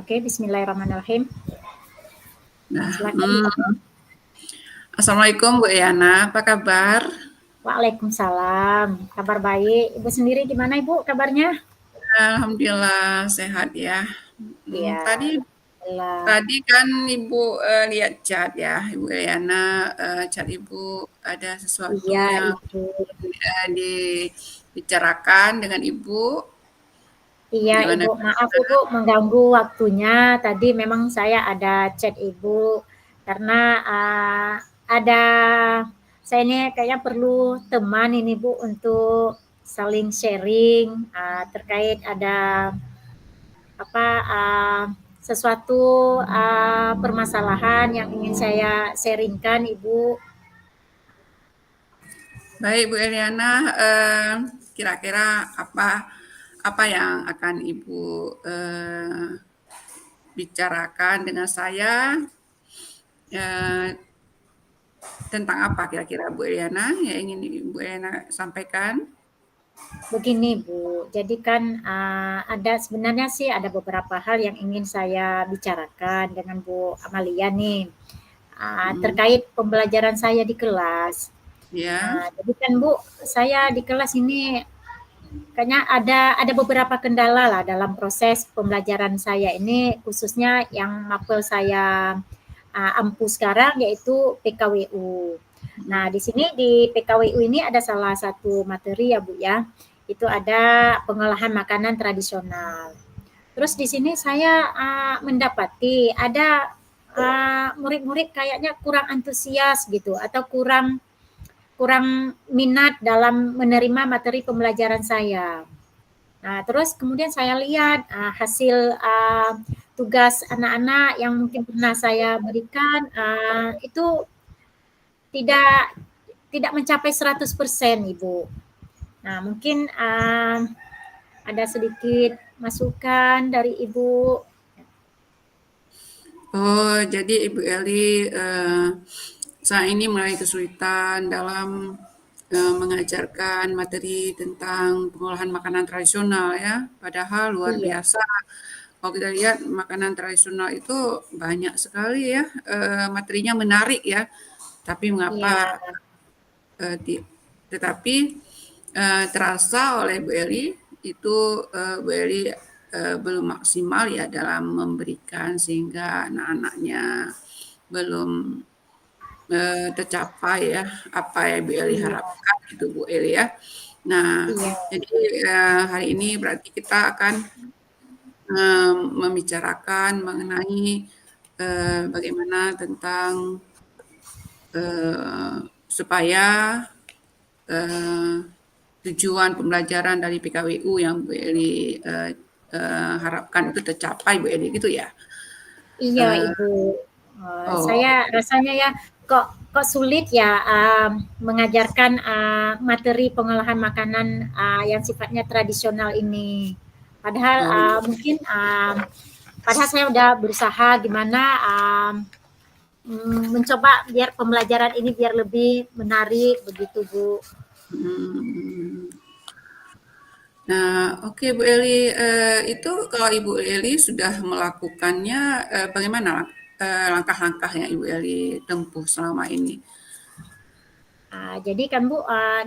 Oke, bismillahirrahmanirrahim. Nah, Silakan Bu. Assalamualaikum Bu Yana, apa kabar? Waalaikumsalam. Kabar baik. Ibu sendiri gimana Ibu kabarnya? Alhamdulillah sehat ya. Iya, Tadi alhamdulillah. tadi kan Ibu lihat chat ya, Ibu Yana, chat Ibu ada sesuatu Iya, yang Ibu. dibicarakan dengan Ibu. Iya, Gimana? Ibu. Maaf Ibu mengganggu waktunya. Tadi memang saya ada chat Ibu karena ada saya ini kayaknya perlu teman ini Bu untuk saling sharing terkait ada apa sesuatu permasalahan yang ingin saya sharingkan Ibu. Baik Bu Eliana, kira-kira apa yang akan Ibu bicarakan dengan saya? Eh, Tentang apa kira-kira Bu Eliana yang ingin Bu Eliana sampaikan? Begini Bu, jadi kan ada sebenarnya sih ada beberapa hal yang ingin saya bicarakan dengan Bu Amalia nih Hmm, terkait pembelajaran saya di kelas. ya, Jadi kan Bu, saya di kelas ini kayaknya ada beberapa kendala lah dalam proses pembelajaran saya ini, khususnya yang mapel saya ampuh sekarang yaitu PKWU. Nah, di sini di PKWU ini ada salah satu materi ya Bu ya, itu ada pengolahan makanan tradisional. Terus di sini saya mendapati ada murid-murid kayaknya kurang antusias gitu atau kurang kurang minat dalam menerima materi pembelajaran saya. Nah, terus kemudian saya lihat hasil tugas anak-anak yang mungkin pernah saya berikan itu tidak tidak mencapai 100% Ibu. Nah, mungkin ada sedikit masukan dari Ibu. oh jadi Ibu Eli saat ini mulai kesulitan dalam mengajarkan materi tentang pengolahan makanan tradisional ya, padahal luar Iya, biasa. Kalau kita lihat makanan tradisional itu banyak sekali ya, materinya menarik ya, tapi iya, mengapa tetapi terasa oleh Bu Eli itu Bu Eli belum maksimal ya dalam memberikan sehingga anak-anaknya belum tercapai ya apa yang Bu Eli iya, harapkan gitu Bu Eli ya. Nah, iya, jadi hari ini berarti kita akan membicarakan mengenai bagaimana tentang supaya eh, tujuan pembelajaran dari PKWU yang Bu Eli harapkan itu tercapai Bu Eli gitu ya. iya Eh, Ibu. oh, Saya rasanya ya kok kok sulit ya mengajarkan materi pengolahan makanan yang sifatnya tradisional ini. Padahal oh, mungkin padahal saya udah berusaha gimana mencoba biar pembelajaran ini biar lebih menarik begitu Bu. hmm. Nah, oke Bu Eli, itu kalau Ibu Eli sudah melakukannya, bagaimana langkah-langkah yang Ibu Eli tempuh selama ini? Jadi kan Bu,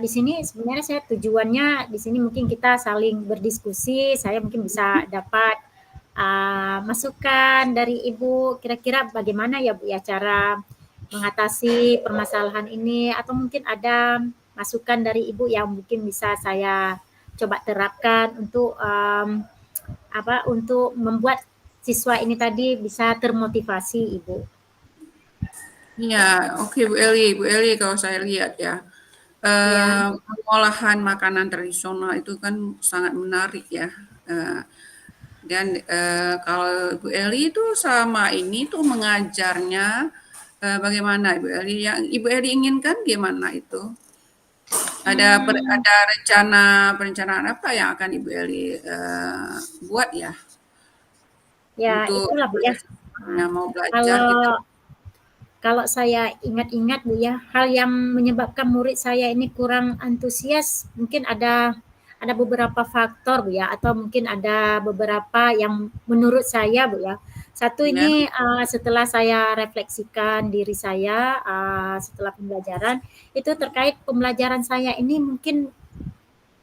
di sini sebenarnya saya tujuannya di sini mungkin kita saling berdiskusi, saya mungkin bisa dapat masukan dari Ibu, kira-kira bagaimana ya Bu ya cara mengatasi permasalahan ini, atau mungkin ada masukan dari Ibu yang mungkin bisa saya coba terapkan untuk untuk membuat siswa ini tadi bisa termotivasi Ibu. Iya, oke Bu Eli kalau saya lihat ya, Ya, pengolahan makanan tradisional itu kan sangat menarik ya. Eh, dan kalau Bu Eli itu selama ini tuh mengajarnya bagaimana Ibu Eli? Yang Ibu Eli inginkan gimana itu? hmm, Ada perencanaan apa yang akan Ibu Eli buat ya ya untuk itulah Bu ya. Nah, yang mau belajar gitu? kalau Kalau saya ingat-ingat Bu ya, hal yang menyebabkan murid saya ini kurang antusias mungkin ada beberapa faktor Bu ya, atau mungkin ada beberapa yang menurut saya Bu ya. Satu Ya. ini setelah saya refleksikan diri saya setelah pembelajaran itu terkait pembelajaran saya ini mungkin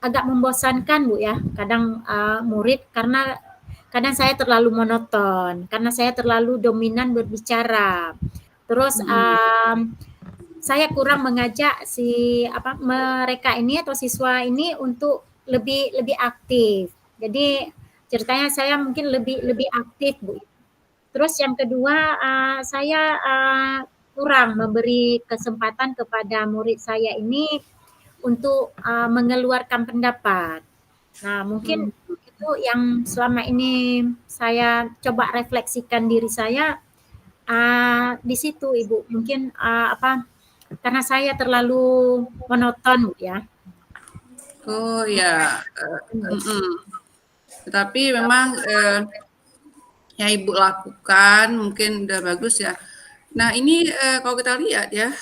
agak membosankan Bu ya. Kadang murid karena kadang saya terlalu monoton, karena saya terlalu dominan berbicara. Terus saya kurang mengajak mereka ini atau siswa ini untuk lebih aktif. Jadi ceritanya saya mungkin lebih aktif Bu. Terus yang kedua saya kurang memberi kesempatan kepada murid saya ini untuk mengeluarkan pendapat. Nah mungkin itu yang selama ini saya coba refleksikan diri saya di situ Ibu. Mungkin karena saya terlalu monoton Bu ya. Oh ya, tetapi memang yang Ibu lakukan mungkin udah bagus ya. Nah ini kalau kita lihat ya,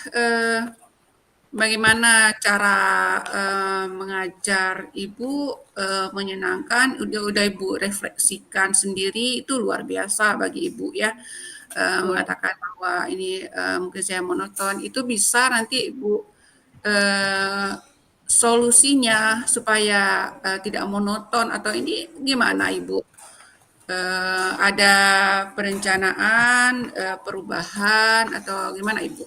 bagaimana cara mengajar Ibu menyenangkan, udah Ibu refleksikan sendiri itu luar biasa bagi Ibu ya. Mengatakan bahwa ini mungkin saya monoton, itu bisa nanti Ibu solusinya supaya tidak monoton atau ini gimana Ibu? Ada perencanaan, perubahan atau gimana Ibu?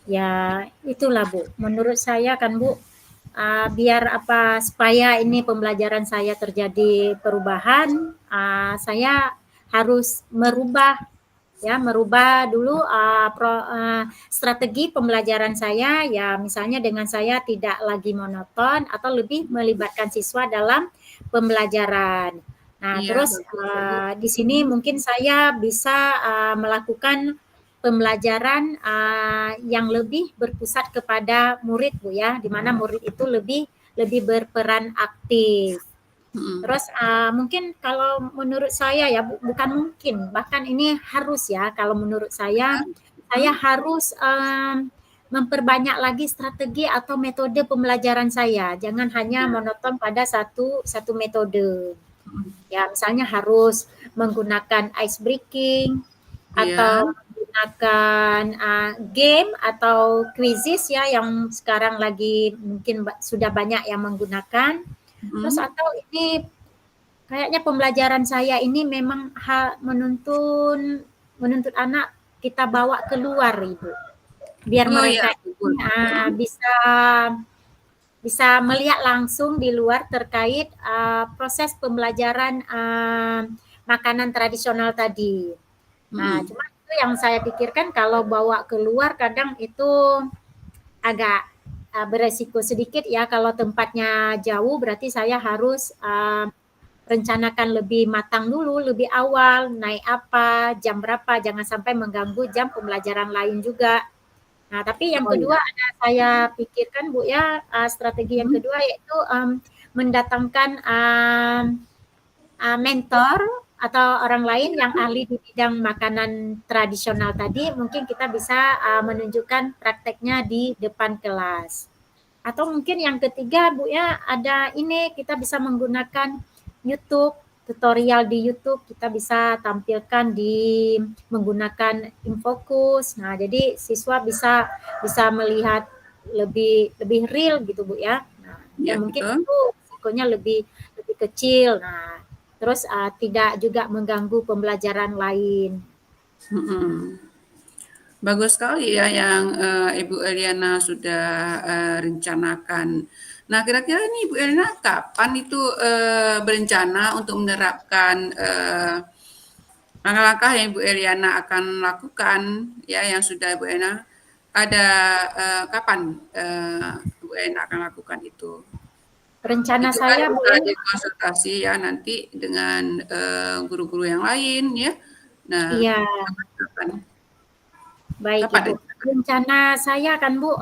Ya itulah Bu. Menurut saya kan Bu, biar supaya ini pembelajaran saya terjadi perubahan, saya harus merubah dulu strategi pembelajaran saya ya, misalnya dengan saya tidak lagi monoton atau lebih melibatkan siswa dalam pembelajaran. Nah, Iya, terus di sini mungkin saya bisa melakukan pembelajaran yang lebih berpusat kepada murid Bu ya, di mana murid itu lebih berperan aktif. Terus mungkin kalau menurut saya ya bukan mungkin, bahkan ini harus ya kalau menurut saya harus memperbanyak lagi strategi atau metode pembelajaran saya. Jangan hanya monoton pada satu metode. Ya, misalnya harus menggunakan ice breaking iya, atau menggunakan game atau quizzes ya yang sekarang lagi mungkin sudah banyak yang menggunakan. Terus atau ini kayaknya pembelajaran saya ini memang menuntut anak kita bawa keluar Ibu. Biar oh iya, mereka betul. bisa bisa melihat langsung di luar terkait proses pembelajaran makanan tradisional tadi. Nah, cuma itu yang saya pikirkan kalau bawa keluar kadang itu agak beresiko sedikit ya. Kalau tempatnya jauh berarti saya harus rencanakan lebih matang dulu, lebih awal, naik apa, jam berapa, jangan sampai mengganggu jam pembelajaran lain juga. Nah, tapi yang Oh kedua iya, ada saya pikirkan Bu ya, strategi yang kedua yaitu mendatangkan mentor atau orang lain yang ahli di bidang makanan tradisional tadi, mungkin kita bisa menunjukkan prakteknya di depan kelas. Atau mungkin yang ketiga Bu ya, ada ini kita bisa menggunakan YouTube, tutorial di YouTube kita bisa tampilkan di menggunakan Infokus. Nah, jadi siswa bisa bisa melihat lebih real gitu Bu ya. Nah, iya dan mungkin betul. itu risikonya lebih lebih kecil. Nah, terus tidak juga mengganggu pembelajaran lain. Bagus sekali ya yang Ibu Eliana sudah rencanakan. Nah, kira-kira ini Ibu Eliana kapan itu berencana untuk menerapkan langkah-langkah yang Ibu Eliana akan lakukan ya yang sudah Ibu Eliana ada kapan Ibu Eliana akan lakukan itu? Rencana Itu kan saya Bu bisa ya, dikonsultasi ya nanti dengan guru-guru yang lain ya. Nah, iya. kapan? Baik Kapan? Ibu. Rencana saya kan Bu,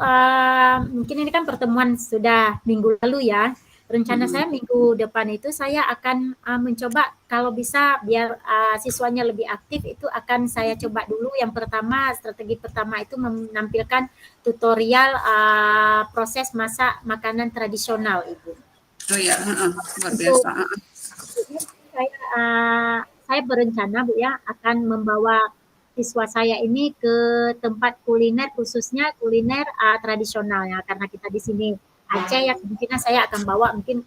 mungkin ini kan pertemuan sudah minggu lalu ya. Rencana Mm-mm. saya minggu depan itu saya akan mencoba kalau bisa biar siswanya lebih aktif itu akan saya coba dulu yang pertama, strategi pertama itu menampilkan tutorial proses masak makanan tradisional Ibu. Oh ya, luar Untuk biasa. saya, saya berencana Bu ya akan membawa siswa saya ini ke tempat kuliner, khususnya kuliner tradisional ya, karena kita di sini Aceh ya, kemungkinan saya akan bawa mungkin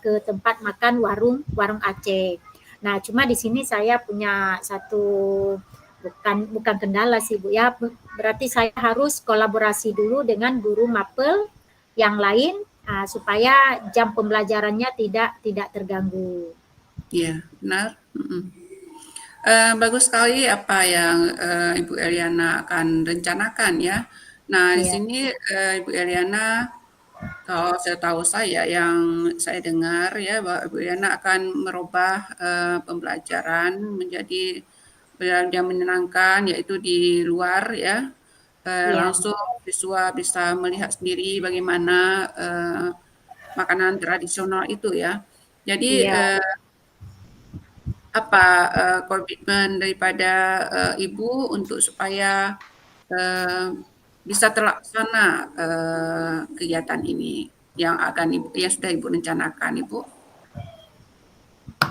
ke tempat makan warung Aceh. Nah, cuma di sini saya punya satu, bukan bukan kendala sih Bu ya, berarti saya harus kolaborasi dulu dengan guru mapel yang lain supaya jam pembelajarannya tidak terganggu. Iya, benar. Bagus sekali apa yang Ibu Eliana akan rencanakan ya. Nah, di Iya, sini Ibu Eliana, kalau setahu saya yang saya dengar ya bahwa Ibu Eliana akan merubah pembelajaran menjadi pembelajaran yang menyenangkan, yaitu di luar ya. iya, Langsung siswa bisa melihat sendiri bagaimana makanan tradisional itu ya. Jadi iya. apa komitmen daripada Ibu untuk supaya eh, bisa terlaksana kegiatan ini yang sudah Ibu rencanakan, Ibu?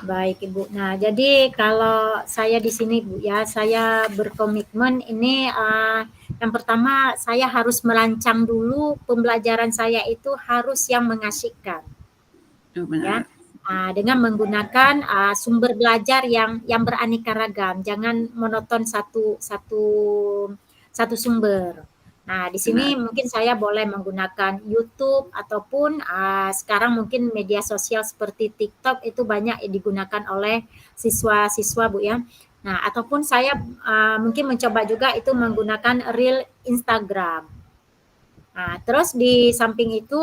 Baik Ibu. Nah, jadi kalau saya di sini Bu ya, saya berkomitmen ini yang pertama saya harus merancang dulu pembelajaran saya itu harus yang mengasyikkan Oh, ya. benar. Dengan menggunakan sumber belajar yang beraneka ragam, jangan monoton satu satu satu sumber. Nah, di sini Benar. mungkin saya boleh menggunakan YouTube ataupun sekarang mungkin media sosial seperti TikTok itu banyak digunakan oleh siswa-siswa Bu ya. Nah, ataupun saya mungkin mencoba juga itu menggunakan reel Instagram. Nah, terus di samping itu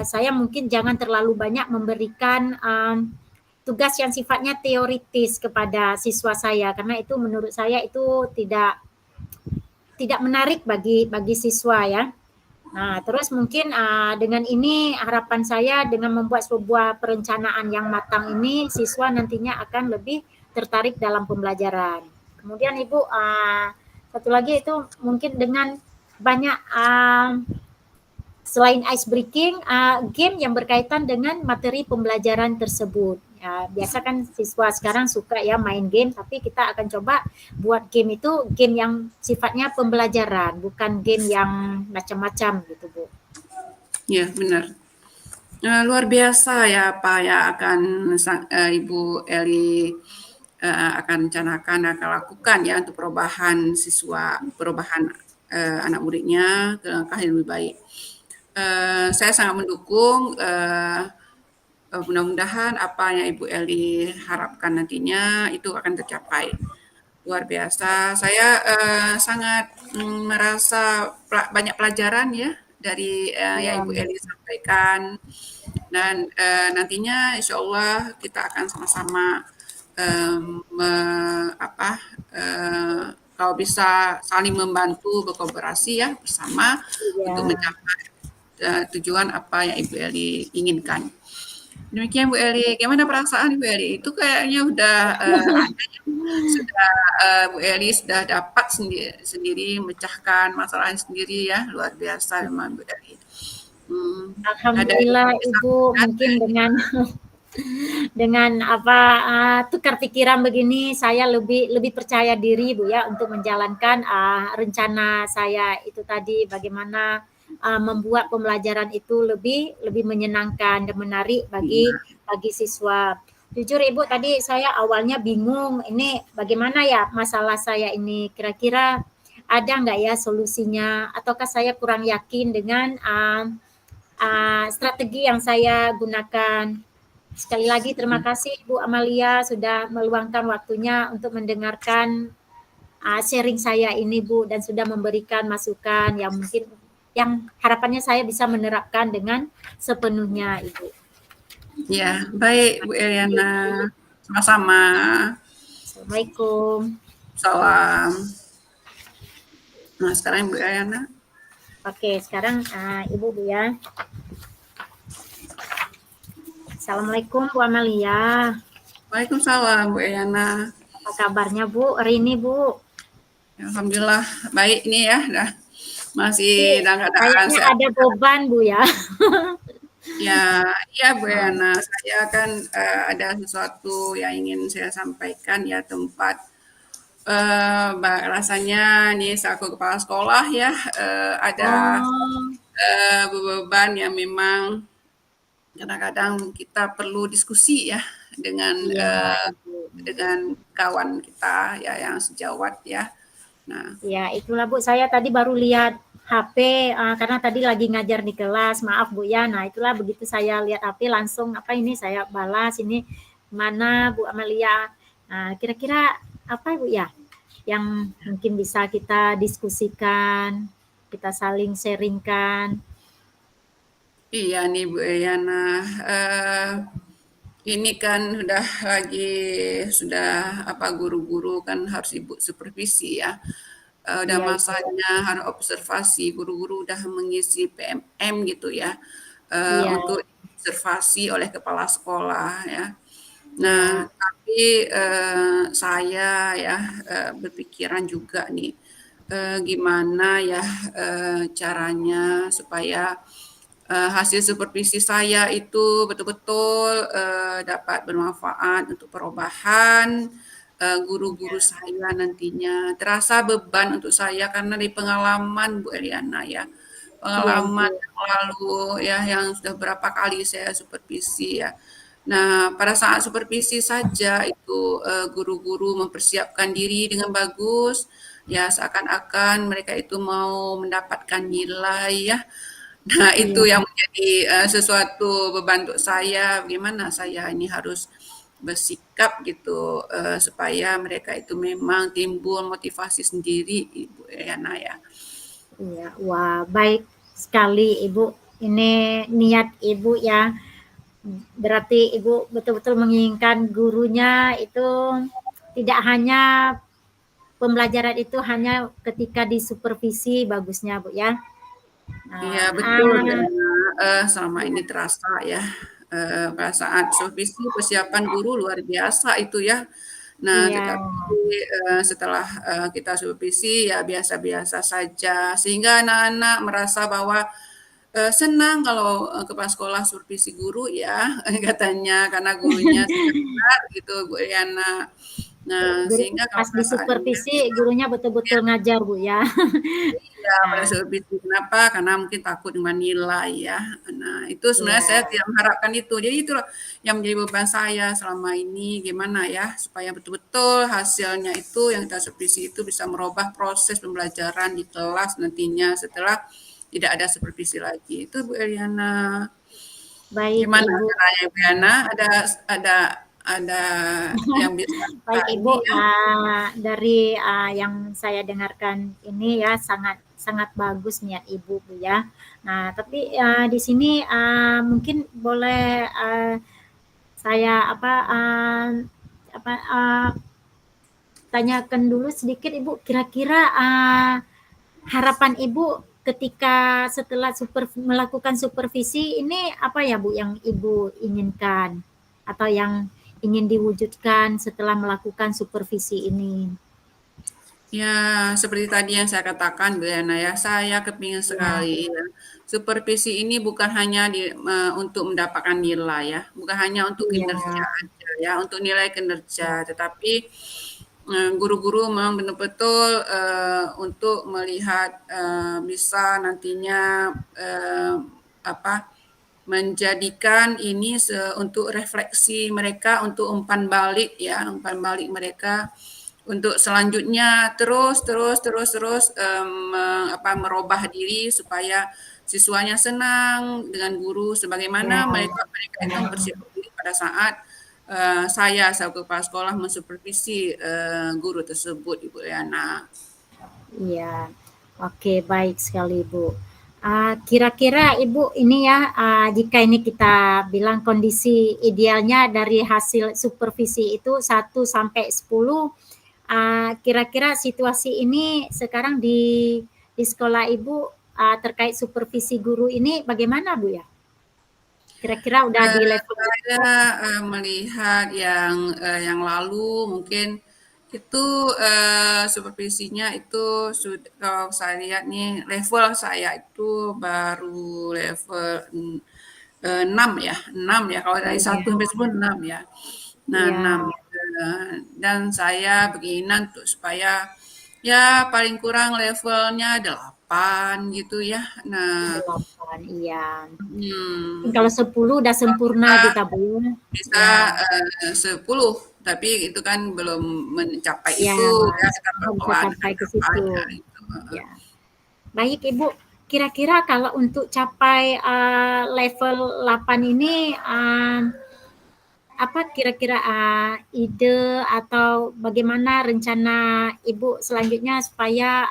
saya mungkin jangan terlalu banyak memberikan tugas yang sifatnya teoritis kepada siswa saya karena itu menurut saya itu tidak menarik bagi siswa ya. Nah, terus mungkin dengan ini harapan saya dengan membuat sebuah perencanaan yang matang ini siswa nantinya akan lebih tertarik dalam pembelajaran. Kemudian Ibu satu lagi itu mungkin dengan banyak selain ice breaking, game yang berkaitan dengan materi pembelajaran tersebut. Ya, biasa kan siswa sekarang suka ya main game, tapi kita akan coba buat game itu game yang sifatnya pembelajaran, bukan game yang macam-macam gitu, Bu. Ya, benar. Luar biasa ya apa yang akan Ibu Eli akan rencanakan dan akan lakukan ya untuk perubahan siswa, perubahan anak muridnya ke langkah yang lebih baik. Saya sangat mendukung mudah-mudahan apa yang Ibu Eli harapkan nantinya itu akan tercapai. Luar biasa. Saya sangat merasa banyak pelajaran ya dari yang Ya, Ibu Eli sampaikan dan nantinya insya Allah kita akan sama-sama apa kalau bisa saling membantu berkolaborasi ya bersama untuk iya. mencapai tujuan apa yang Ibu Eli inginkan. Demikian Bu Eli, gimana perasaan Bu Eli? Itu kayaknya udah ada yang sudah Bu Eli sudah dapat sendiri memecahkan masalahnya sendiri ya, luar biasa memang Bu Eli. Ada yang Alhamdulillah bisa Ibu mungkin dengan apa tukar pikiran begini saya lebih lebih percaya diri Bu ya untuk menjalankan rencana saya itu tadi bagaimana membuat pembelajaran itu lebih lebih menyenangkan dan menarik bagi siswa. Jujur Ibu tadi saya awalnya bingung ini bagaimana ya masalah saya ini kira-kira ada nggak ya solusinya ataukah saya kurang yakin dengan strategi yang saya gunakan. Sekali lagi terima kasih Bu Amalia sudah meluangkan waktunya untuk mendengarkan sharing saya ini Bu dan sudah memberikan masukan yang mungkin yang harapannya saya bisa menerapkan dengan sepenuhnya Ibu. Ya, baik Bu Eliana. Sama-sama. Assalamualaikum. Salam. Nah, sekarang Bu Eliana. Oke, sekarang Ibu Bu ya. Assalamualaikum Bu Amalia. Waalaikumsalam Bu Eliana. Apa kabarnya Bu hari ini Bu? Alhamdulillah baik nih ya, dah Tapi masih dalam keadaan kayaknya sehat. ada beban Bu ya. Ya, ya Bu Oh, Yana, saya kan ada sesuatu yang ingin saya sampaikan ya tempat rasanya nih selaku kepala sekolah ya ada oh, beban yang memang kadang-kadang kita perlu diskusi ya iya, Ibu. dengan kawan kita ya yang sejawat ya. Nah, Ya, itulah Bu, saya tadi baru lihat HP karena tadi lagi ngajar di kelas. Maaf Bu ya. Nah, itulah begitu saya lihat HP langsung apa ini saya balas ini mana Bu Amalia. Nah, kira-kira apa Bu ya yang mungkin bisa kita diskusikan, kita saling sharingkan. iya nih Bu Yana, eh, ini kan sudah apa guru-guru kan harus ibu supervisi ya. Udah Iya, Ibu. masanya harus observasi, guru-guru udah mengisi PMM gitu ya, Iya, untuk observasi oleh kepala sekolah ya. Nah, iya, tapi saya ya berpikiran juga nih, gimana ya caranya supaya hasil supervisi saya itu betul-betul dapat bermanfaat untuk perubahan guru-guru saya nantinya. Terasa beban untuk saya karena di pengalaman Bu Eliana ya, iya, pengalaman Ibu. yang lalu ya yang sudah berapa kali saya supervisi ya. Nah, pada saat supervisi saja itu guru-guru mempersiapkan diri dengan bagus, ya seakan-akan mereka itu mau mendapatkan nilai ya. Nah, itu Iya, yang menjadi sesuatu beban untuk saya, bagaimana saya ini harus bersikap gitu supaya mereka itu memang timbul motivasi sendiri, Ibu Yana ya. iya. Wah, baik sekali Ibu. Ini niat Ibu ya. Berarti Ibu betul-betul menginginkan gurunya itu tidak hanya pembelajaran itu hanya ketika disupervisi bagusnya Bu ya. Iya Nah, betul, karena selama ini terasa ya pada saat supervisi persiapan guru luar biasa itu ya. Nah, iya, tetapi setelah kita supervisi ya biasa-biasa saja, sehingga anak-anak merasa bahwa senang kalau kepala sekolah supervisi guru ya katanya karena gurunya sehat gitu Bu Yana. Nah, guru sehingga kalau pas pada saat ini disupervisi gurunya betul-betul ngajar Bu ya. iya, pada Nah, saat itu kenapa? Karena mungkin takut dengan nilai ya. Nah, itu sebenarnya saya iya, tidak mengharapkan itu. Jadi itu yang menjadi beban saya selama ini gimana ya supaya betul-betul hasilnya itu yang kita supervisi itu bisa merubah proses pembelajaran di kelas nantinya setelah tidak ada supervisi lagi. Itu Bu Eliana. baik Gimana Ibu. caranya Bu Eliana? Ada ada yang bisa kita Baik ini Ibu, ya? dari yang saya dengarkan ini ya sangat sangat bagus niat Ibu Bu ya. Nah, tapi di sini mungkin boleh saya tanyakan dulu sedikit Ibu, kira-kira harapan Ibu ketika setelah melakukan supervisi ini apa ya Bu yang Ibu inginkan atau yang ingin diwujudkan setelah melakukan supervisi ini? Ya, seperti tadi yang saya katakan, Bu Yana ya, saya kepingin Ya, sekali ya. Supervisi ini bukan hanya untuk mendapatkan nilai ya, bukan hanya untuk kinerja iya, aja ya, untuk nilai kinerja, tetapi guru-guru memang betul-betul untuk melihat bisa nantinya apa menjadikan ini untuk refleksi mereka, untuk umpan balik ya, umpan balik mereka untuk selanjutnya terus merubah diri supaya siswanya senang dengan guru sebagaimana iya, mereka itu mempersiapkan diri pada saat saya selaku kepala sekolah mensupervisi guru tersebut Ibu Yana. iya. Oke, baik sekali Bu. Kira-kira Ibu ini ya, jika ini kita bilang kondisi idealnya dari hasil supervisi itu 1 sampai 10, kira-kira situasi ini sekarang di sekolah Ibu terkait supervisi guru ini bagaimana Bu ya? Kira-kira udah di level Saya berapa? melihat yang lalu mungkin itu supervisinya itu sudah kalau saya lihat nih level saya itu baru level 6 ya, 6 ya, kalau Oh dari iya, 1 sampai 10 6 ya. Nah, iya, 6 dan saya berkeinginan untuk supaya ya paling kurang levelnya 8 gitu ya. Nah, 8, iya. Mungkin hmm, kalau 10 udah sempurna bisa kita Bu. bisa Ya, 10, tapi itu kan belum mencapai ya, itu ya, kita semoga bisa pelan-pelan akan sampai ke situ. capainya itu. Ya. Baik Ibu, kira-kira kalau untuk capai level 8 ini apa kira-kira ide atau bagaimana rencana Ibu selanjutnya supaya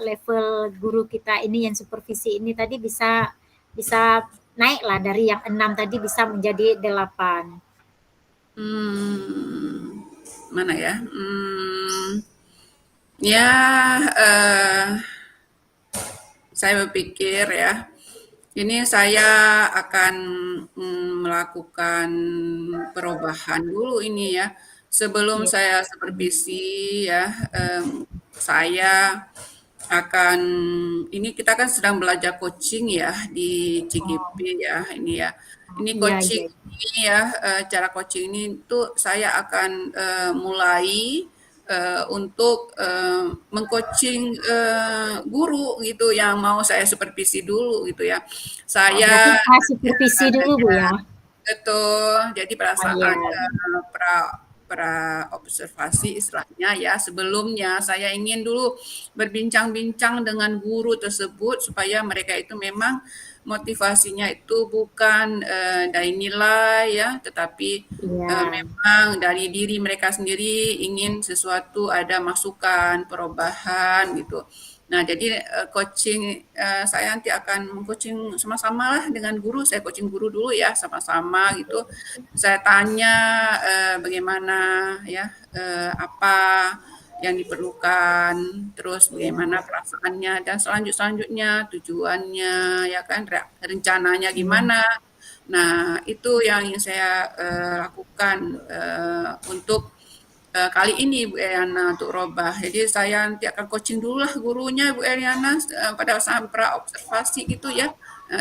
level guru kita ini yang supervisi ini tadi bisa bisa naik lah dari yang 6 tadi bisa menjadi 8. Hmm, mana ya? Ya, saya berpikir ya, ini saya akan melakukan perubahan dulu ini ya. Sebelum Ya, saya supervisi ya, saya akan ini kita kan sedang belajar coaching ya di oh, CGP ya ini ya. Ini iya, coaching iya, ini ya, cara coaching ini tuh saya akan mulai untuk mengcoaching guru gitu yang mau saya supervisi dulu gitu ya. oh, berarti Saya supervisi dulu Bu ya. betul. Jadi pada Oh, iya, saat pra pra observasi istilahnya ya, sebelumnya saya ingin dulu berbincang-bincang dengan guru tersebut supaya mereka itu memang motivasinya itu bukan dari nilai ya, tetapi iya, memang dari diri mereka sendiri ingin sesuatu ada masukan, perubahan gitu. Nah, jadi coaching saya nanti akan meng-coaching sama-sama lah dengan guru. Saya coaching guru dulu ya, sama-sama gitu. Saya tanya bagaimana ya, apa yang diperlukan, terus bagaimana iya, perasaannya, dan selanjutnya tujuannya, ya kan, rencananya iya, gimana. Nah, itu yang ingin saya lakukan untuk kali ini Bu Eliana untuk robah. Jadi saya nanti akan coaching dulu lah gurunya Bu Eliana pada saat pra observasi gitu ya.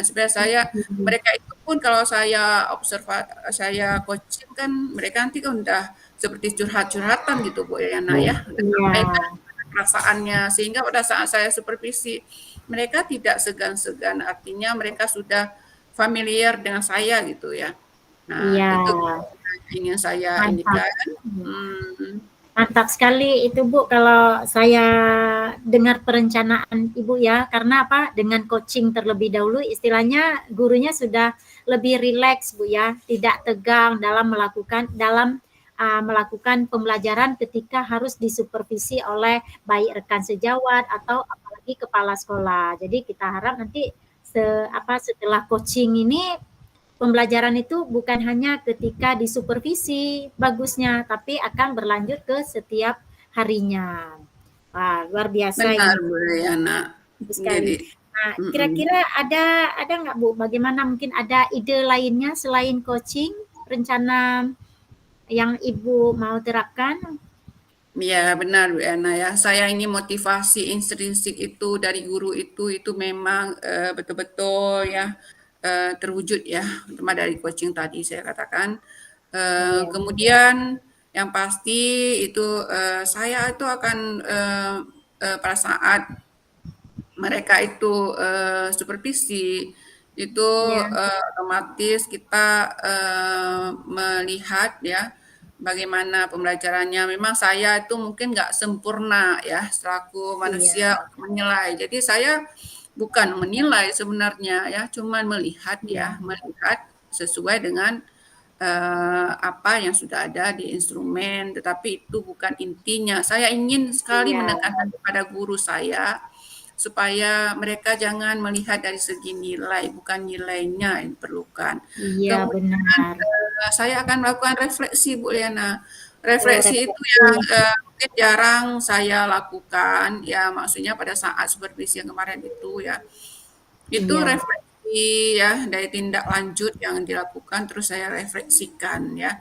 Supaya saya mereka itu pun kalau saya coaching kan mereka nanti kan udah seperti curhat-curhatan gitu Bu Eliana ya. Udah iya, sampaikan perasaannya sehingga pada saat saya supervisi mereka tidak segan-segan artinya mereka sudah familiar dengan saya gitu ya. Nah, iya, itu yang ingin saya mantap. indikan. Hmm, Mantap sekali itu Bu kalau saya dengar perencanaan Ibu ya, karena apa? Dengan coaching terlebih dahulu istilahnya gurunya sudah lebih rileks Bu ya, tidak tegang dalam melakukan pembelajaran ketika harus disupervisi oleh baik rekan sejawat atau apalagi kepala sekolah. Jadi kita harap nanti setelah coaching ini pembelajaran itu bukan hanya ketika disupervisi bagusnya, tapi akan berlanjut ke setiap harinya. Wah, luar biasa benar ini Bu Yana. sekali. Jadi, Nah, mm-mm. kira-kira ada nggak Bu? Bagaimana mungkin ada ide lainnya selain coaching, rencana yang Ibu mau terapkan? Ya benar Bu Yana ya. Saya ini motivasi intrinsik itu dari guru itu memang betul-betul ya terwujud ya, terutama dari coaching tadi saya katakan. Iya, Kemudian yang pasti itu saya itu akan pada saat mereka itu supervisi itu iya, otomatis kita melihat ya bagaimana pembelajarannya. Memang saya itu mungkin nggak sempurna ya selaku manusia iya, menilai. Jadi saya bukan menilai sebenarnya ya, cuman melihat iya, ya, melihat sesuai dengan apa yang sudah ada di instrumen, tetapi itu bukan intinya. Saya ingin sekali iya, menekankan kepada guru saya supaya mereka jangan melihat dari segi nilai, bukan nilainya yang diperlukan. iya, Kemudian benar. saya akan melakukan refleksi, Bu Liana. Oh, Refleksi itu refleksi. yang mungkin jarang saya lakukan, ya maksudnya pada saat supervisi yang kemarin itu ya. Itu Iya, refleksi ya dari tindak lanjut yang dilakukan terus saya refleksikan ya.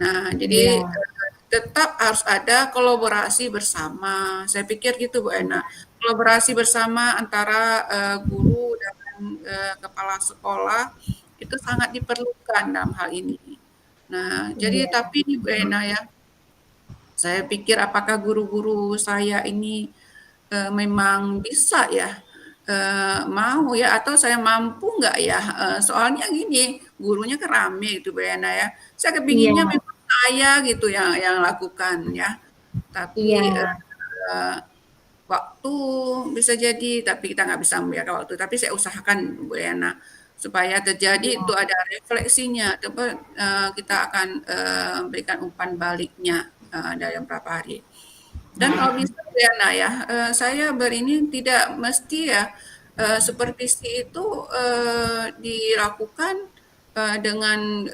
Nah, jadi iya, tetap harus ada kolaborasi bersama. Saya pikir gitu Bu Ena. iya, Kolaborasi bersama antara guru dan kepala sekolah itu sangat diperlukan dalam hal ini. Nah, jadi Iya, tapi nih Bu Ena ya, saya pikir apakah guru-guru saya ini memang bisa ya, mau ya, atau saya mampu nggak ya? Soalnya gini, gurunya kan rame gitu Bu Ena ya. Saya iya, kepinginnya memang saya gitu yang lakukan ya. Tapi iya, waktu bisa jadi, tapi kita nggak bisa membiarkan waktu. Tapi saya usahakan Bu Yana supaya terjadi itu iya, ada refleksinya. Kita akan berikan umpan baliknya dalam beberapa hari. Dan kalau nah, bisa Bu Yana ya, saya berini tidak mesti ya supervisi itu dilakukan dengan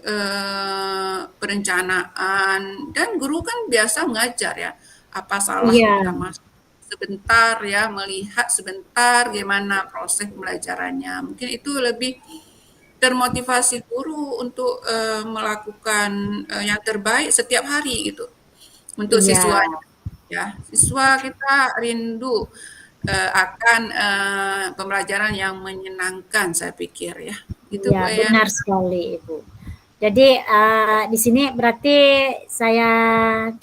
perencanaan dan guru kan biasa mengajar ya. Apa salah iya, kita masuk sebentar ya, melihat sebentar gimana proses pembelajarannya. Mungkin itu lebih termotivasi guru untuk melakukan yang terbaik setiap hari gitu untuk iya, siswanya ya. Siswa kita rindu akan pembelajaran yang menyenangkan saya pikir ya. Itu iya, Bu Eyan. benar sekali Ibu. Jadi di sini berarti saya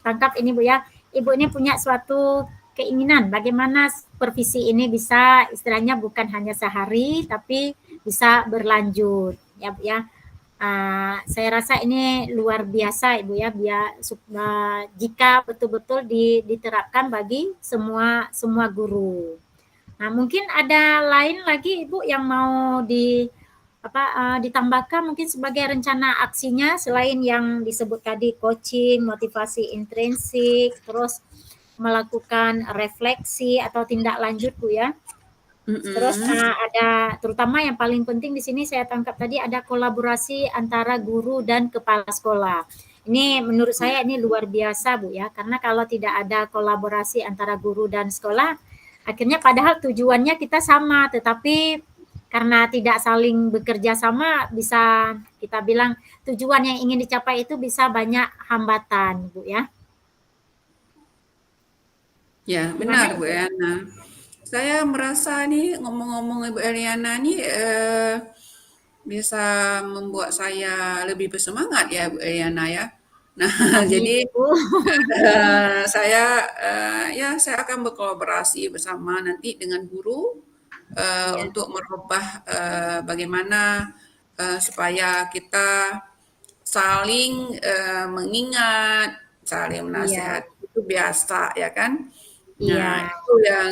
tangkap ini Bu ya, Ibu ini punya suatu keinginan bagaimana supervisi ini bisa istilahnya bukan hanya sehari tapi bisa berlanjut ya Bu ya. Saya rasa ini luar biasa Ibu ya, jika betul-betul diterapkan bagi semua semua guru. Nah, mungkin ada lain lagi Ibu yang mau ditambahkan mungkin sebagai rencana aksinya selain yang disebut tadi coaching, motivasi intrinsik, terus melakukan refleksi atau tindak lanjut Bu ya. Terus Mm-mm. ada terutama yang paling penting di sini saya tangkap tadi ada kolaborasi antara guru dan kepala sekolah. Ini menurut saya ini luar biasa Bu ya, karena kalau tidak ada kolaborasi antara guru dan sekolah, akhirnya padahal tujuannya kita sama, tetapi karena tidak saling bekerja sama bisa kita bilang tujuan yang ingin dicapai itu bisa banyak hambatan Bu ya. Ya, Gimana benar Bu Ibu? Yana. Saya merasa nih ngomong-ngomong Ibu Eliana nih bisa membuat saya lebih bersemangat ya Bu Eliana ya. Nah, Amin jadi Ibu. ya saya akan berkolaborasi bersama nanti dengan guru Iya, untuk merubah bagaimana supaya kita saling mengingat, saling iya, menasehati itu biasa ya kan. Nah, iya, itu yang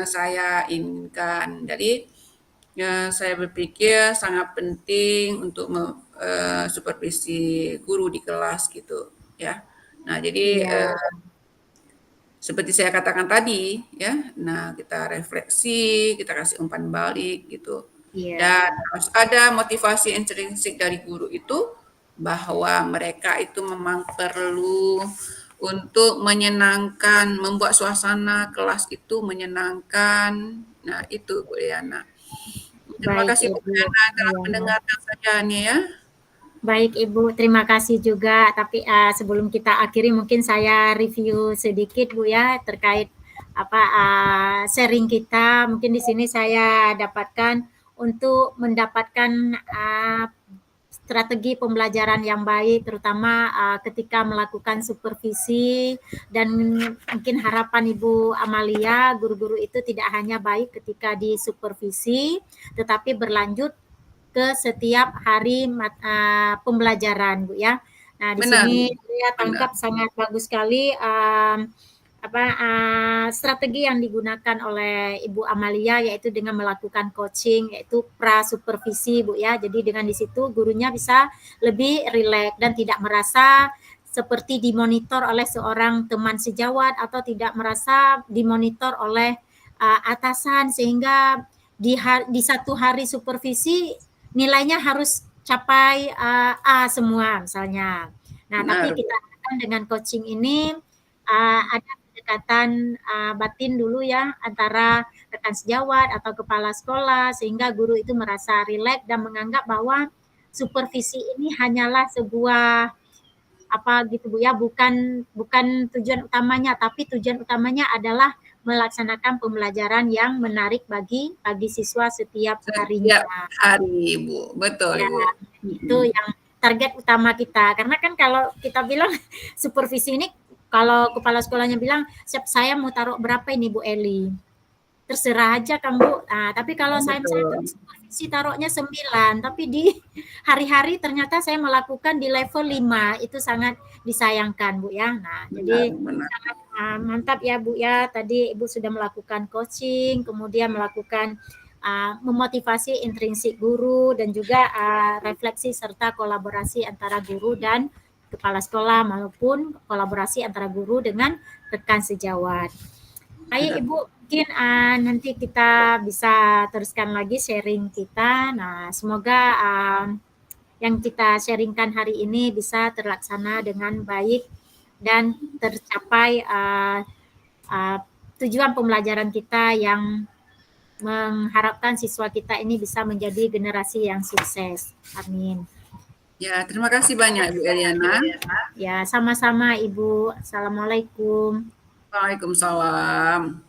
saya inginkan. Jadi saya berpikir sangat penting untuk supervisi guru di kelas gitu ya. Nah, jadi iya, seperti saya katakan tadi ya, nah kita refleksi, kita kasih umpan balik gitu. Dan iya. harus ada motivasi intrinsik dari guru itu bahwa mereka itu memang perlu untuk menyenangkan, membuat suasana kelas itu menyenangkan. Nah, itu Bu Liana. Terima Baik kasih Bu Ibu. Liana telah Iya. mendengarkan saya nih ya. Baik Ibu, terima kasih juga. Tapi sebelum kita akhiri mungkin saya review sedikit Bu ya terkait sharing kita. Mungkin di sini saya dapatkan untuk mendapatkan strategi pembelajaran yang baik, terutama ketika melakukan supervisi dan mungkin harapan Ibu Amalia, guru-guru itu tidak hanya baik ketika disupervisi, tetapi berlanjut ke setiap hari pembelajaran, Bu ya. Nah, di Benar, sini Bu. saya Benar. tangkap sangat bagus sekali strategi yang digunakan oleh Ibu Amalia yaitu dengan melakukan coaching yaitu pra supervisi Bu ya. Jadi dengan di situ gurunya bisa lebih rileks dan tidak merasa seperti dimonitor oleh seorang teman sejawat atau tidak merasa dimonitor oleh atasan sehingga di satu hari supervisi nilainya harus capai A semua misalnya. Nah, tapi Benar, Bu. kita harapkan dengan coaching ini ada pendekatan batin dulu ya antara rekan sejawat atau kepala sekolah sehingga guru itu merasa rileks dan menganggap bahwa supervisi ini hanyalah sebuah apa gitu Bu ya, bukan bukan tujuan utamanya, tapi tujuan utamanya adalah melaksanakan pembelajaran yang menarik bagi siswa setiap harinya. Setiap hari, Ibu. Betul, Ya, Ibu. itu yang target utama kita. Karena kan kalau kita bilang supervisi ini, kalau kepala sekolahnya bilang, saya mau taruh berapa ini Bu Eli? Terserah aja kan Bu. Nah, tapi kalau saya misalnya Betul. supervisi taruhnya 9, tapi di hari-hari ternyata saya melakukan di level 5, itu sangat disayangkan Bu ya. Nah, Benar, jadi benar. sangat mantap ya Bu ya. Tadi Ibu sudah melakukan coaching, kemudian melakukan memotivasi intrinsik guru dan juga refleksi serta kolaborasi antara guru dan kepala sekolah maupun kolaborasi antara guru dengan rekan sejawat. Baik Ya. Ibu, mungkin nanti kita bisa teruskan lagi sharing kita. Nah, semoga yang kita sharingkan hari ini bisa terlaksana dengan baik dan tercapai tujuan pembelajaran kita yang mengharapkan siswa kita ini bisa menjadi generasi yang sukses. Amin. Ya, terima kasih banyak Ibu Eliana. Ya, sama-sama Ibu. Assalamualaikum. Waalaikumsalam.